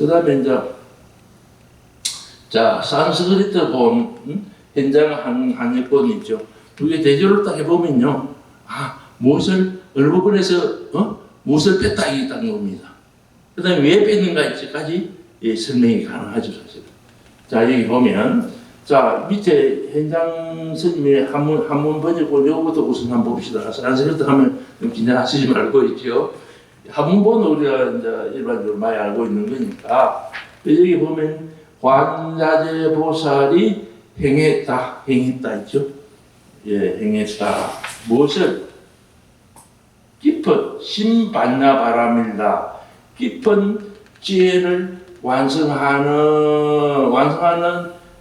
그 다음에 이제, 자, 산스크리트 본, 현장 한 권 있죠. 그게 대조를 딱 해보면요. 아, 무엇을, 어느 부분에서, 무엇을 뺐다, 이게 딱 겁니다. 그 다음에 왜 뺐는가까지 설명이 가능하죠, 사실. 자, 여기 보면, 자, 밑에 현장 선생님의 한문 번역본 요거부터 우선 한번 봅시다. 산스크리트 하면 긴장하시지 말고 있죠. 한문본은 우리가 이제 일반적으로 많이 알고 있는 거니까. 여기 보면, 관자재 보살이 행했다 있죠. 예, 행했다. 무엇을? 깊은 신반야바라밀다. 깊은 지혜를 완성하는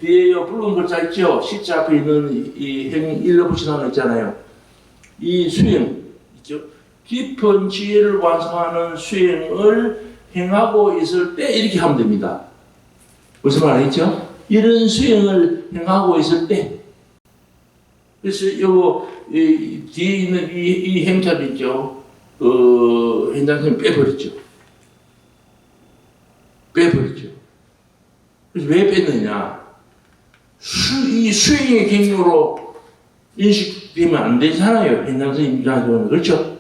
뒤에요 붉은 글자 있죠. 시자 앞에 있는 이 행 일러 붙이는 거 있잖아요. 이 수행 있죠. 깊은 지혜를 완성하는 수행을 행하고 있을 때 이렇게 하면 됩니다. 무슨 말이죠? 이런 수행을 행하고 있을 때. 그래서 요거 뒤에 있는 이 행tab 있죠. 현장선생님 빼버렸죠. 그래서 왜 뺐느냐? 이 수행의 경로로 인식되면 안 되잖아요. 현장선생님 입장에서는. 그렇죠?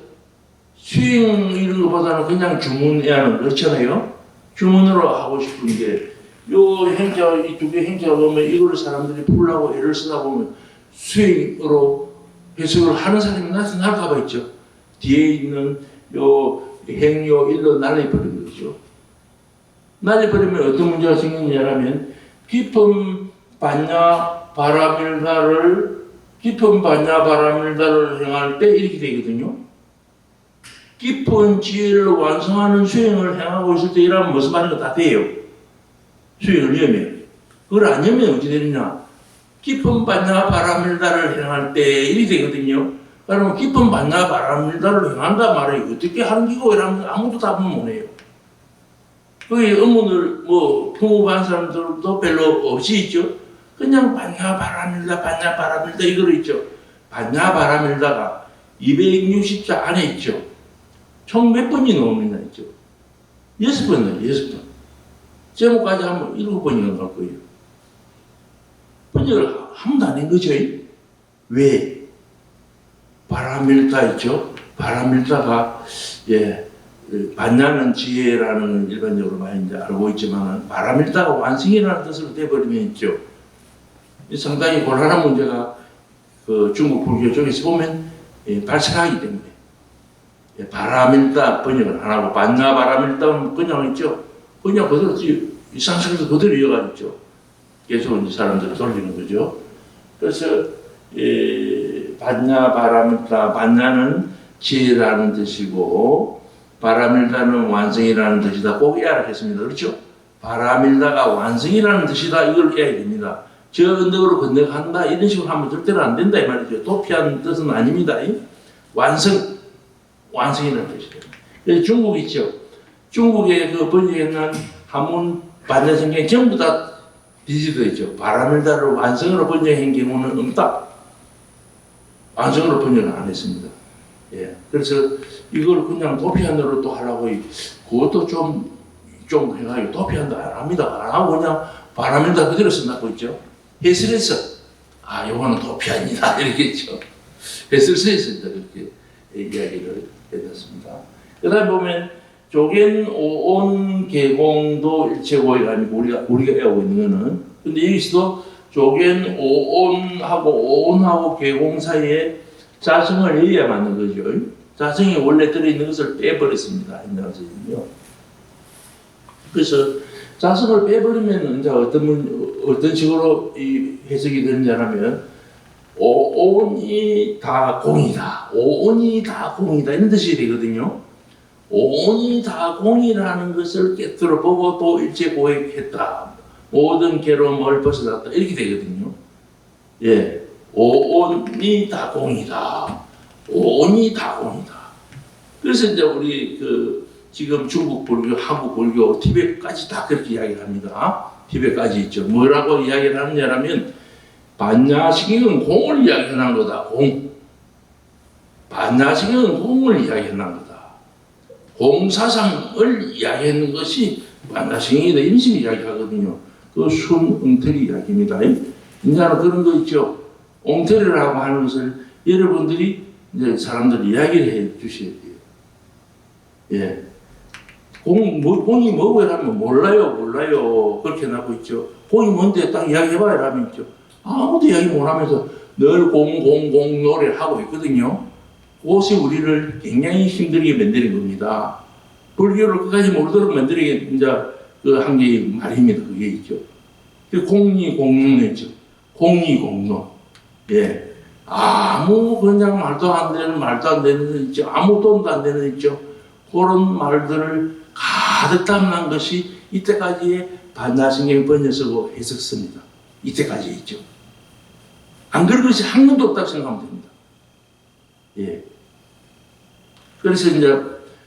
수행 이런 것보다는 그냥 주문해야 하는 그렇잖아요. 주문으로 하고 싶은 게 요 행자, 이 두 개 행자가 보면 이거를 사람들이 풀라고 애를 쓰다 보면 수행으로 해석을 하는 사람이 나타날까봐 있죠. 뒤에 있는 요 행요 일로 날려버리는 거죠. 날려버리면 어떤 문제가 생기느냐면 깊은 반야 바라밀다를 행할 때 이렇게 되거든요. 깊은 지혜를 완성하는 수행을 행하고 있을 때 이러면 무슨 말인가 다 돼요. 수행을 여면. 그걸 안 여면 어찌 되느냐. 깊은 반야 바라밀다를 행할 때 이렇게 되거든요. 그러면 깊은 반야 바라밀다를 행한다 말이에요. 어떻게 하는 기고 이러면 아무도 답은 못해요. 거기 의문을 풍부한 사람들도 별로 없이 있죠. 그냥 반야 바라밀다 이거로 있죠. 반야 바라밀다가 260자 안에 있죠. 총 몇 번이 나옵니다 있죠. 6번 나요. 6번. 제목까지 하면 7번이나 나올 거예요. 번역을 한 번도 안 한 거죠. 왜? 바라밀다 있죠. 바라밀다가 반야는 지혜라는 일반적으로 많이 이제 알고 있지만 바라밀다가 완성이라는 뜻으로 돼버리면 있죠. 상당히 곤란한 문제가 그 중국 불교 쪽에서 보면 발생하기 때문에 바라밀다 번역을 안 하고 반야 바라밀다는 그냥 있죠. 그냥 그대로 이 상식에서 그대로 이어가 있죠. 계속 이제 사람들을 돌리는 거죠. 그래서 반야 바라밀다, 반야는 지혜라는 뜻이고 바라밀다는 완성이라는 뜻이다. 꼭 알아겠습니다. 그렇죠? 바라밀다가 완성이라는 뜻이다. 이걸 해야 됩니다. 저 언덕으로 건너간다 이런 식으로 하면 절대로 안 된다 이 말이죠. 도피하는 뜻은 아닙니다. 완성이라는 뜻이에요. 그래서 중국 있죠. 중국의 그 번역에는 한문 반야성경이 전부 다 뒤집어 있죠. 바라밀다를 완성으로 번역한 경우는 없다. 완성으로 번역을 안 했습니다. 그래서 이걸 그냥 도피한다로 또 하려고 그것도 좀 해가지고 도피한다 안 합니다. 안 하고 그냥 바라밀다 그대로 쓴다고 있죠. 해설해서 요거는 도피합니다 이렇게 했죠. 해설서에서 이렇게 이야기를 해놨습니다. 그 다음에 보면 조겐 오온 계공도 일체고가 아니고 우리가 배우고 있는 거는 근데 여기서도 조겐 오온하고 오온하고 계공 사이에 자성을 넣어야 맞는 거죠. 자성이 원래 들어있는 것을 빼버렸습니다. 현장선생님이요. 그래서 자성을 빼버리면 이제 어떤 식으로 이 해석이 되느냐면 오온이 다 공이다. 오온이 다 공이다. 이런 뜻이 되거든요. 오온이 다 공이라는 것을 깨뜨려 보고 또 일체 고백했다. 모든 괴로움을 벗어났다. 이렇게 되거든요. 오온이 다 공이다. 오온이 다 공이다. 그래서 이제 우리 지금 중국 불교, 한국 불교, 티베트까지 다 그렇게 이야기를 합니다. 티베트까지 있죠. 뭐라고 이야기를 하느냐면 반야식은 공을 이야기하는 거다. 공. 반야식은 공을 이야기하는 거다. 공사상을 이야기하는 것이 반나싱이다 임신 이야기하거든요. 그 순응태리 이야기입니다. 인자는 그런 거 있죠. 엉터리라고 하는 것을 여러분들이 이제 사람들 이야기를 해 주셔야 돼요. 예. 공이 뭐고 이러면 몰라요. 그렇게 나고 있죠. 공이 뭔데 딱 이야기해봐야 이러면 있죠. 아무도 이야기 못하면서 늘 공 노래를 하고 있거든요. 그것이 우리를 굉장히 힘들게 만드는 겁니다. 불교를 끝까지 모르도록 만들게 이제 그 한 게 말입니다. 그게 있죠. 공리공론했죠. 공리공론. 예. 아무 그냥 말도 안 되는 있죠. 아무 도움도 안 되는 있죠. 그런 말들을 가득 담는 것이 이때까지의 반야신경 번역서고 해석서입니다. 이때까지 있죠. 안 그런 것이 한 번도 없다고 생각하면 됩니다. 예. 그래서 이제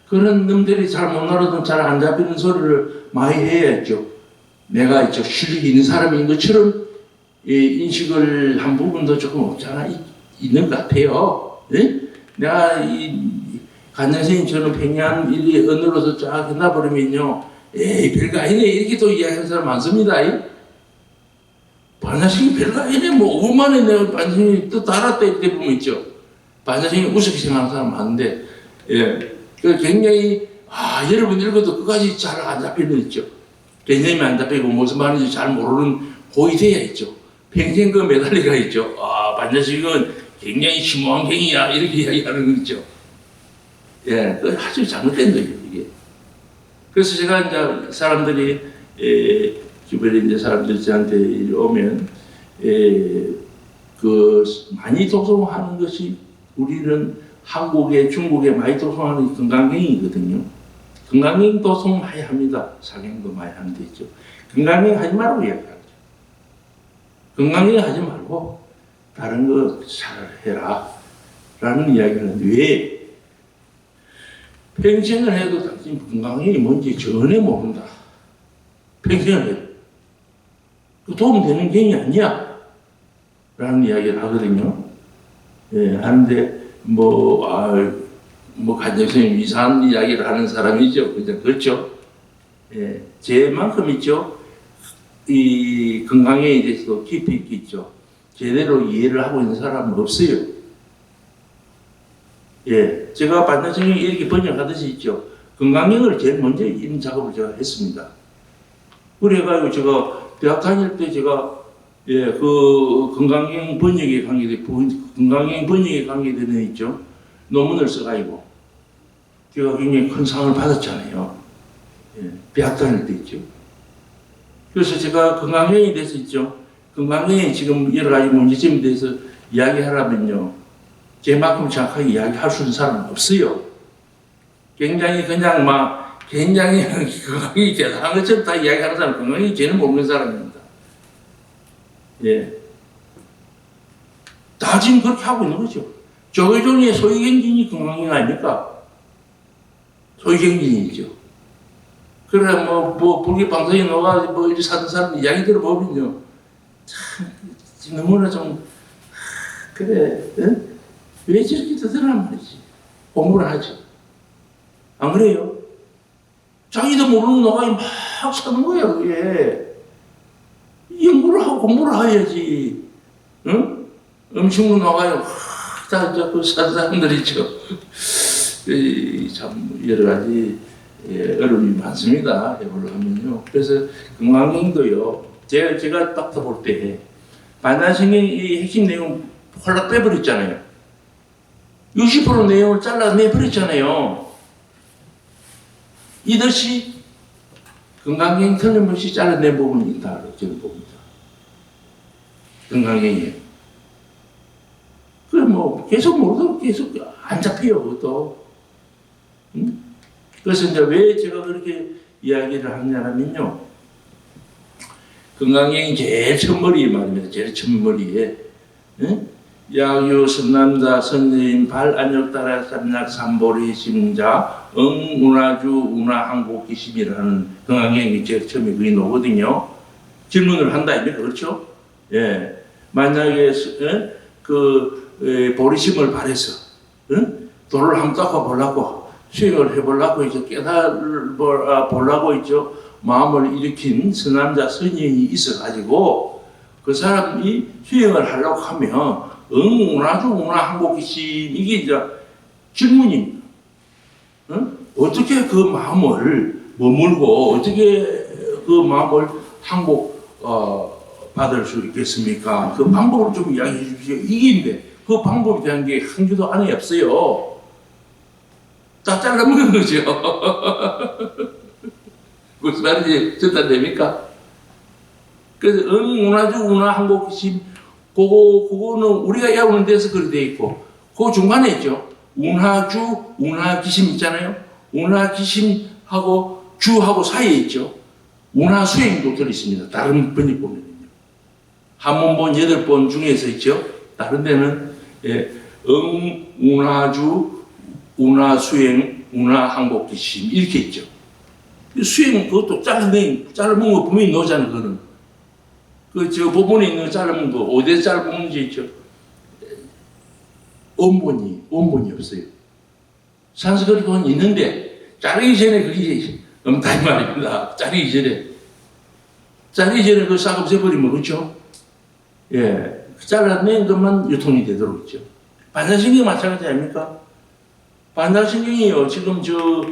그런 놈들이 잘 못 알아듣는 잘 안 잡히는 소리를 많이 해야죠. 내가 있죠. 실력이 있는 사람인 것처럼 인식을 한 부분도 조금 없잖아. 있는 것 같아요. 예? 내가 간장선생님처럼 평양 일리 언어로서 쫙 끝나버리면요. 에이, 별거 아니네. 이렇게 또 이야기하는 사람 많습니다. 반야신이 별거 아니네. 뭐, 5분 만에 내가 반야신이 또 달았다. 이렇게 보면 있죠. 반야신이 우습게 생각하는 사람 많은데, 예. 그 굉장히, 여러분 읽어도 끝까지 잘 안 잡히는 있죠. 개념이 안 잡히고 무슨 말인지 잘 모르는 고의되어 있죠. 평생 그 매달리가 있죠. 반야신은 굉장히 심오한 경이야. 이렇게 이야기하는 거 있죠. 예, 그 아주 잘못된 거예요, 이게. 그래서 제가 이제 사람들이, 주변에 이제 사람들이 저한테 오면, 많이 독송하는 것이 우리는 한국에, 중국에 많이 독송하는 건강경이거든요. 건강경 독송 많이 합니다. 사경도 많이 하는 데 있죠. 건강경 하지 말고 이야기하죠. 건강경 하지 말고 다른 거 잘 해라. 라는 이야기는 왜? 평생을 해도 당신 건강이 뭔지 전혀 모른다. 평생을 해도. 도움 되는 경이 아니야. 라는 이야기를 하거든요. 예, 하는데, 간장선생님 이상한 이야기를 하는 사람이죠. 그렇죠? 예, 제만큼 있죠. 이 건강에 대해서도 깊이 있겠죠. 제대로 이해를 하고 있는 사람은 없어요. 예, 제가 반야신경 이렇게 번역하듯이 있죠. 건강경을 제일 먼저 이 작업을 제가 했습니다. 그래가지고 제가 대학 다닐 때 제가 그 건강경 번역에 관계되는 있죠. 논문을 써가지고 제가 굉장히 큰 상을 받았잖아요. 예, 대학 다닐 때 있죠. 그래서 제가 건강경에 대해서 있죠. 건강경에 지금 여러 가지 문제점에 대해서 이야기하라면요. 제만큼 정확하게 이야기할 수 있는 사람은 없어요. 굉장히 그냥 굉장히 건강이 대단한 것처럼 다 이야기하는 사람, 건강이 죄는 모르는 사람입니다. 예. 다 지금 그렇게 하고 있는 거죠. 조계종의 소위경진이 건강경 아닙니까? 소위경진이죠. 그래, 불교 방송에 나가, 이렇게 사는 사람 이야기 들어보면요. 참, 너무나 좀, 그래, 응? 왜 저렇게 되더란 말이지. 공부를 하죠. 안 그래요? 자기도 모르는 노가이 막 사는 거야, 그게. 연구를 하고 공부를 해야지. 응? 음식물 노가이 그 사는 사람들 있죠. 참, 여러 가지 어려움이 많습니다. 해보려 하면요. 그래서 건강경도요. 제가 딱 볼 때, 반야신경의 핵심 내용 홀락 빼버렸잖아요. 60% 내용을 잘라내버렸잖아요. 이것이 건강경 틀림없이 잘라낸 부분이 있다. 저는 봅니다. 건강경이에요. 그래, 계속 모르도 계속 안 잡혀요, 그것도. 응? 그래서 이제 왜 제가 그렇게 이야기를 하냐면요. 건강경이 제일 첫머리 말입니다. 제일 첫머리에. 응? 야유 선남자 선녀인 발안역 따라 삼약 삼보리 심자 응운하주 운하항복기심이라는 건강경이 제일 처음에 그게 나오거든요. 질문을 한다 입니까? 그렇죠? 예. 만약에 보리심을 발해서 돌을 한번 닦아 보려고 수행을 해보려고 이제 깨달을 보려고 있죠. 마음을 일으킨 선남자 선인이 있어가지고 그 사람이 수행을 하려고 하면 응운하주 운하항복기심 이게 이제 질문입니다. 응? 어떻게 그 마음을 머물고 어떻게 그 마음을 항복 받을 수 있겠습니까? 그 방법을 좀 이야기해 주십시오. 이게인데 그 방법에 대한 게 한 개도 안에 없어요. 다 잘라먹은 거죠. 무슨 말인지 전달됩니까? 그래서 응운하주 운하항복기심 그거는 우리가 외우는 데서 그렇게 돼 있고 그 중간에 있죠. 운하주 운하기심 있잖아요. 운하기심하고 주하고 사이에 있죠. 운하수행도 들어있습니다. 다른 번역 보면요. 한문본 8번 중에서 있죠. 다른 데는 운하주 운하수행 운하항복기심 이렇게 있죠. 수행 그것도 잘라먹은 거 분명히 넣잖아요. 그거는 저 부분에 있는 잘라먹은 거 어디에 잘라먹는지 있죠. 원본이 없어요. 산스크리트는 있는데 자르기 전에 그게 없다 이 말입니다. 자르기 전에 그 싹 없애버리면 그렇죠. 예, 잘라낸 것만 유통이 되도록 있죠. 반사신경 마찬가지 아닙니까? 반사신경이요. 지금 저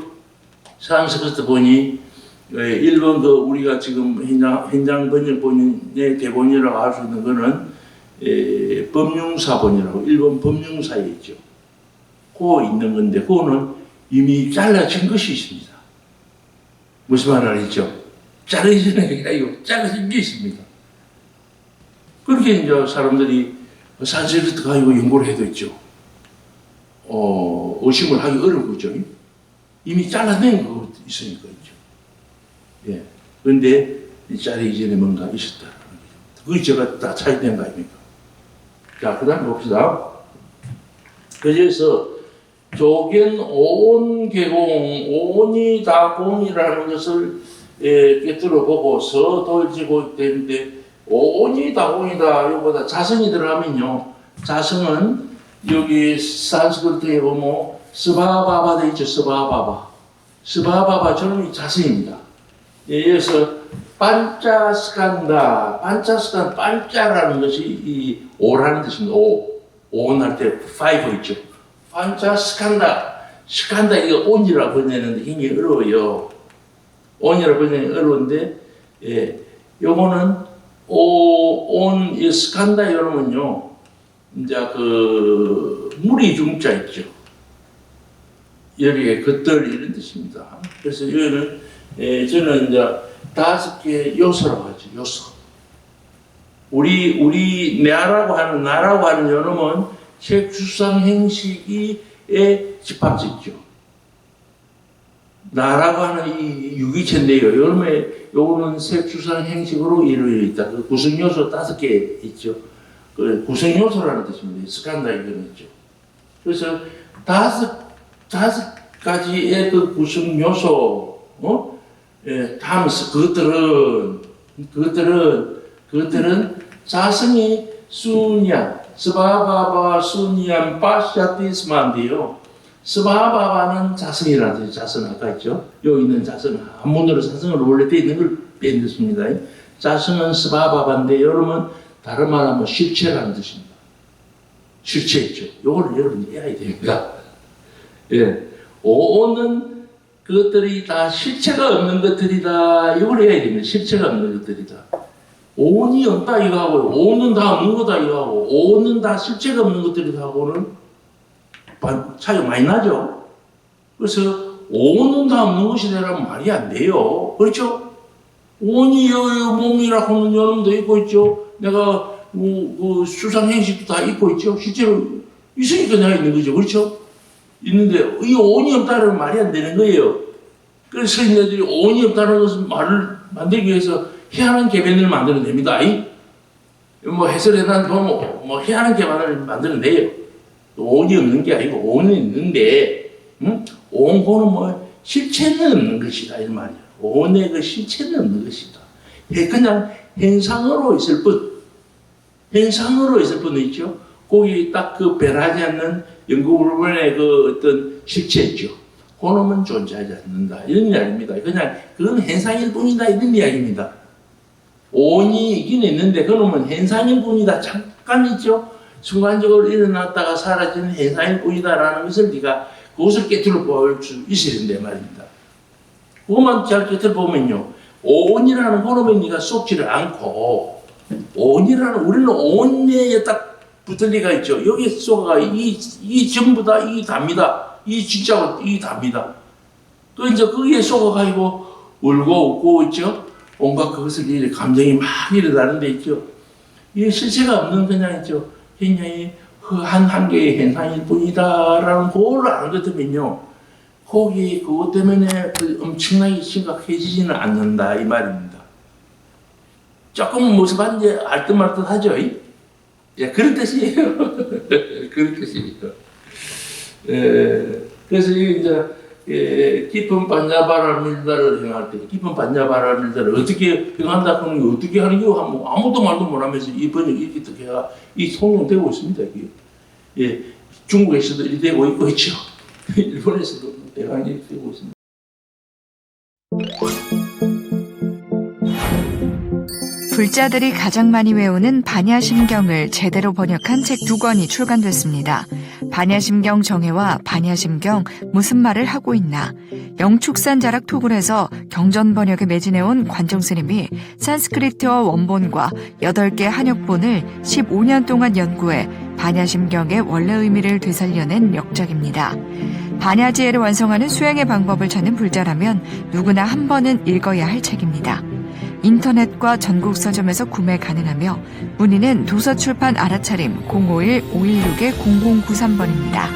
산스크리트 보니 일본 그 우리가 지금 현장 번역본의 대본이라고 할 수 있는 거는 법융사본이라고 일본 법융사에 있죠. 그거 있는 건데 그거는 이미 잘라진 것이 있습니다. 무슨 말을 알겠죠? 자르기 전에 아니고 잘라진 게 있습니다. 그렇게 이제 사람들이 산스크리트 가지고 연구를 해도 있죠. 의심을 하기 어려운 거죠. 이미 잘라낸 거 있으니까 있죠. 예. 그런데 자르기 전에 뭔가 있었다. 그게 제가 다 차이된 거 아닙니까? 자, 그 다음 봅시다. 그래서 조견 오온계공, 오온이 다 공이라는 것을 깨뜨려 보고서 돌지고 되는데, 오온이 다 공이다, 이거보다 자성이 들어가면요. 자성은 여기 산스크리트에 보면 스바바바 돼 있죠, 스바바바. 스바바바, 저는 자성입니다. 그래서 반짜스칸다, 반짜라는 것이 이 오라는 뜻입니다. 오온할 때 5 있죠. 반짜스칸다, 스칸다 이거 온이라고 번역하는데 굉장히 어려워요. 온이라고 번역이 어려운데, 예, 요거는 온, 이 스칸다 이러면요, 이제 그 물이 중자 있죠. 여기에 겉들 이런 뜻입니다. 그래서 여기는 저는 이제 5개 요소라고 하죠. 요소. 우리 나라고 하는 요놈은 색수상 행식의 집합지죠. 나라고 하는 이 유기체인데요. 요거는 색수상 행식으로 이루어져 있다. 그 구성 요소 5개 있죠. 그 구성 요소라는 뜻입니다. 스칸다 이거는 있죠. 그래서 5가지의 그 구성 요소, 다음서 그것들은 자성이 수냐, 스바바바 수니안 파샤티스만데요. 스바바바는 자성이라는 뜻이 자성 아까 있죠. 여기 있는 자성 한문으로 자성으로 원래 돼 있는 걸 빼냈습니다. 자성은 스바바바인데 여러분 다른 말하면 실체라는 뜻입니다. 실체 있죠. 요거를 여러분이 해야 됩니다. 예, 오는 그것들이 다 실체가 없는 것들이다. 이걸 해야 됩니다. 실체가 없는 것들이다. 오온이 없다 이거 하고, 오온은 다 없는 거다 이거 하고, 오온은 다 실체가 없는 것들이다 하고는 차이가 많이 나죠. 그래서 오온은 다 없는 것이라면 말이 안 돼요. 그렇죠? 오온이 몸이라고 하는 요놈도 있고 있죠. 내가 그 수상 행식도 다 있고 있죠. 실제로 있으니까 내가 있는 거죠. 그렇죠? 있는데 이 오온이 없다는 말이 안 되는 거예요. 그래서 서인들이 오온이 없다는 것을 말을 만들기 위해서 희한한 계변을 만들어냅니다. 뭐 해설에다 보면 뭐 희한한 계변을 만들어내요. 오온이 없는 게 아니고 오온은 있는데, 오온고는 뭐 실체는 없는 것이다 이 말이야. 오온의 그 실체는 없는 것이다. 그냥 현상으로 있을 뿐 있죠. 거기 딱 그 변하지 않는 연구불변의 그 어떤 실체 있죠. 그놈은 존재하지 않는다. 이런 이야기입니다. 그냥 그건 현상일 뿐이다. 이런 이야기입니다. 오온이 있긴 있는데 그놈은 현상일 뿐이다. 잠깐 있죠. 순간적으로 일어났다가 사라지는 현상일 뿐이다라는 것을 네가 그것을 깨트려 볼 수 있어야 된다 말입니다. 그것만 잘 깨트려 보면요. 오온이라는 그놈에 네가 쏙지를 않고 오온이라는 우리는 오온에 딱 붙을 리가 있죠. 여기 쏘가 이 전부 다 이 답니다. 이 진짜 이 답니다. 또 이제 거기에 쏘가가지고 울고 웃고 있죠. 온갖 그것을 감정이 막 일어나는 데 있죠. 이게 실체가 없는 그냥 있죠. 굉장히 한 개의 현상일 뿐이다라는 그걸 아는 것 때문에요. 거기 그것 때문에 엄청나게 심각해지지는 않는다 이 말입니다. 조금 무슨 말인지 알듯말듯하죠. 예, 그런 뜻이에요. 그런 뜻이에요. 그래서 이제 깊은 반야바라밀다를 행할 때 깊은 반야바라밀다를 어떻게 행한다 하는 게 어떻게 하는 게 아무도 말도 못하면서 이 번역이 이렇게 해가 이 통용되고 있습니다. 이게. 예, 중국에서도 이렇게 되고 있고 있죠. 일본에서도 대강이 이렇게 되고 있습니다. 불자들이 가장 많이 외우는 반야심경을 제대로 번역한 책 2권이 출간됐습니다. 반야심경 정해와 반야심경 무슨 말을 하고 있나. 영축산 자락 톡을해서 경전 번역에 매진해온 관정스님이 산스크리트어 원본과 8개 한역본을 15년 동안 연구해 반야심경의 원래 의미를 되살려낸 역작입니다. 반야지혜를 완성하는 수행의 방법을 찾는 불자라면 누구나 한 번은 읽어야 할 책입니다. 인터넷과 전국 서점에서 구매 가능하며 문의는 도서출판 알아차림 051-516-0093번입니다.